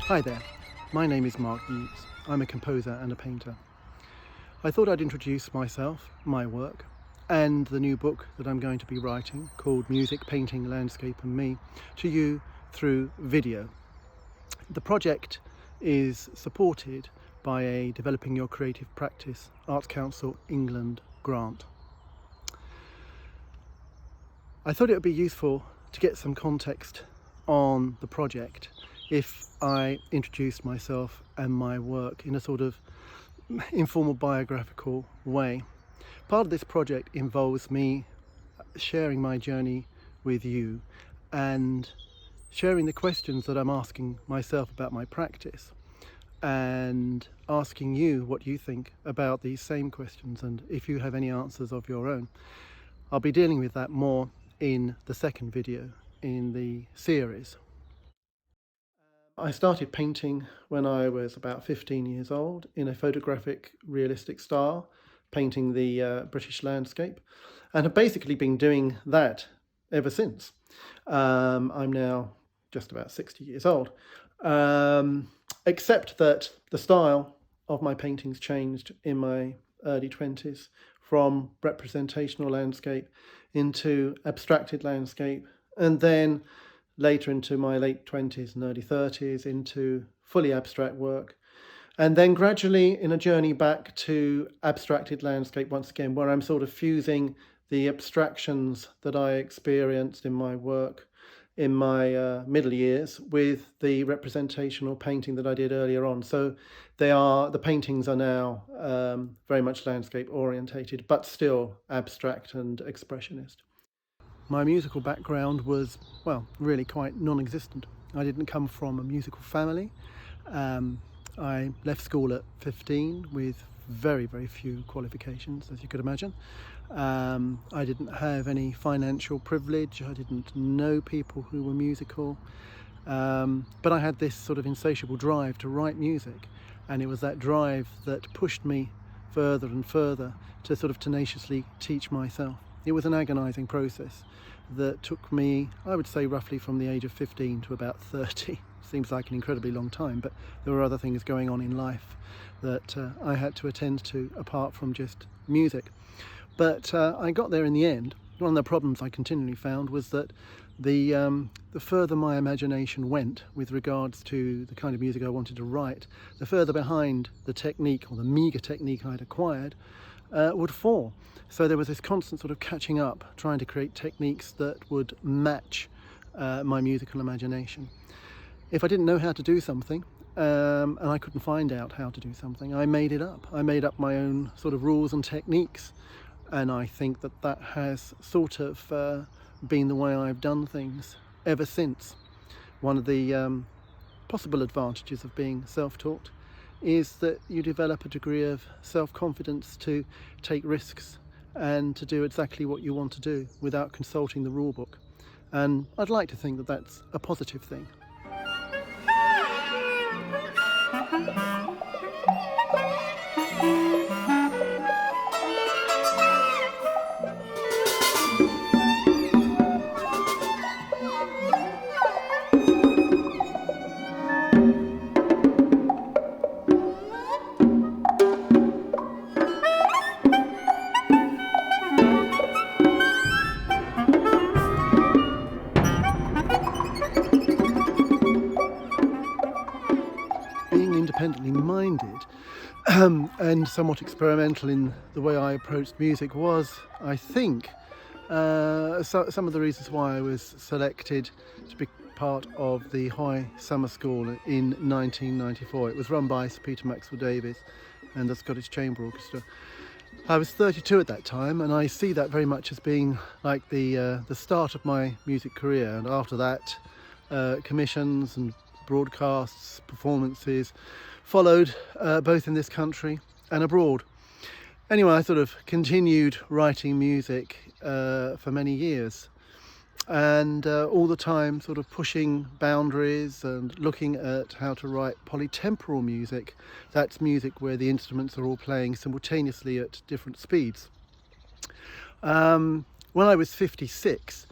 Hi there, my name is Marc Yeats. I'm a composer and a painter. I thought I'd introduce myself, my work, and the new book that I'm going to be writing called Music, Painting, Landscape and Me to you through video. The project is supported by a Developing Your Creative Practice Arts Council England grant. I thought it would be useful to get some context on the project if I introduced myself and my work in a sort of informal biographical way. Part of this project involves me sharing my journey with you and sharing the questions that I'm asking myself about my practice and asking you what you think about these same questions, and if you have any answers of your own. I'll be dealing with that more in the second video in the series. I started painting when I was about 15 years old in a photographic realistic style, painting the British landscape, and have basically been doing that ever since. I'm now just about 60 years old, except that the style of my paintings changed in my early 20s from representational landscape into abstracted landscape, and then later into my late 20s and early 30s into fully abstract work, and then gradually in a journey back to abstracted landscape once again, where I'm sort of fusing the abstractions that I experienced in my work in my middle years with the representational painting that I did earlier on. So the paintings are now very much landscape orientated, but still abstract and expressionist. My musical background was, well, really quite non-existent. I didn't come from a musical family. I left school at 15 with very, very few qualifications, as you could imagine. I didn't have any financial privilege. I didn't know people who were musical. But I had this sort of insatiable drive to write music. And it was that drive that pushed me further and further to sort of tenaciously teach myself. It was an agonizing process that took me, I would say, roughly from the age of 15 to about 30. Seems like an incredibly long time, but there were other things going on in life that I had to attend to apart from just music. But I got there in the end. One of the problems I continually found was that the further my imagination went with regards to the kind of music I wanted to write, the further behind the technique, or the meagre technique I'd acquired, would fall. So there was this constant sort of catching up, trying to create techniques that would match my musical imagination. If I didn't know how to do something, and I couldn't find out how to do something, I made it up. I made up my own sort of rules and techniques, and I think that that has sort of been the way I've done things ever since. One of the possible advantages of being self-taught is that you develop a degree of self-confidence to take risks and to do exactly what you want to do without consulting the rule book. And I'd like to think that that's a positive thing. Being independently minded and somewhat experimental in the way I approached music was, I think, some of the reasons why I was selected to be part of the High Summer School in 1994. It was run by Sir Peter Maxwell Davies and the Scottish Chamber Orchestra. I was 32 at that time, and I see that very much as being like the start of my music career. And after that, commissions and broadcasts, performances followed, both in this country and abroad. Anyway, I sort of continued writing music for many years. and all the time sort of pushing boundaries and looking at how to write polytemporal music. That's music where the instruments are all playing simultaneously at different speeds. When I was 56,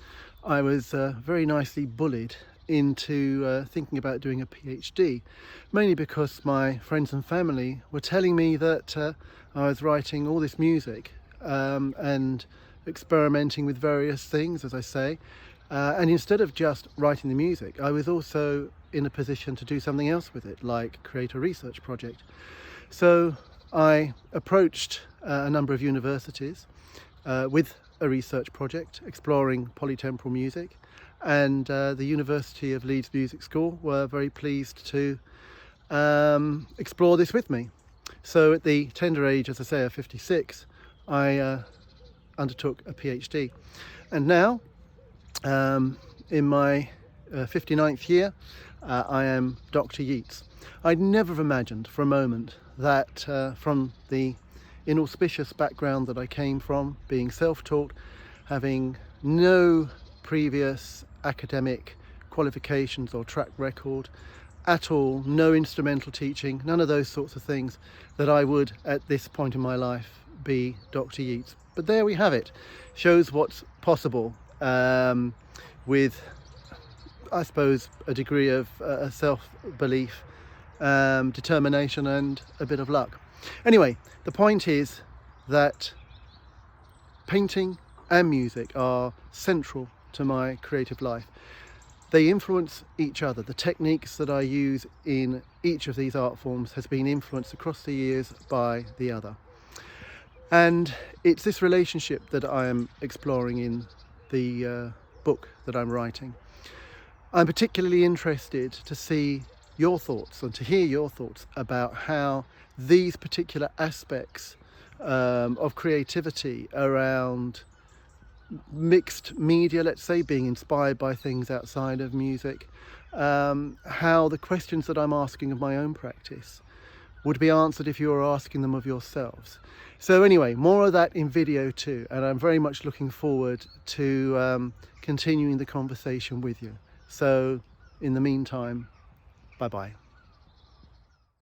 I was very nicely bullied into thinking about doing a PhD, mainly because my friends and family were telling me that I was writing all this music and experimenting with various things, as I say, and instead of just writing the music, I was also in a position to do something else with it, like create a research project. So I approached a number of universities with a research project exploring polytemporal music, and the University of Leeds Music School were very pleased to explore this with me. So at the tender age, as I say, of 56, I undertook a PhD, and now in my 59th year I am Dr. Yeats. I'd never imagined for a moment that from the inauspicious background that I came from, being self-taught, having no previous academic qualifications or track record at all, no instrumental teaching, none of those sorts of things, that I would at this point in my life be Dr. Yeats. But there we have it. Shows what's possible with, I suppose, a degree of self-belief, determination and a bit of luck. Anyway, the point is that painting and music are central to my creative life. They influence each other. The techniques that I use in each of these art forms has been influenced across the years by the other. And it's this relationship that I am exploring in the book that I'm writing. I'm particularly interested to see your thoughts and to hear your thoughts about how these particular aspects of creativity around mixed media, let's say, being inspired by things outside of music, how the questions that I'm asking of my own practice would be answered if you were asking them of yourselves. So anyway, more of that in video too, and I'm very much looking forward to continuing the conversation with you. So in the meantime, bye-bye.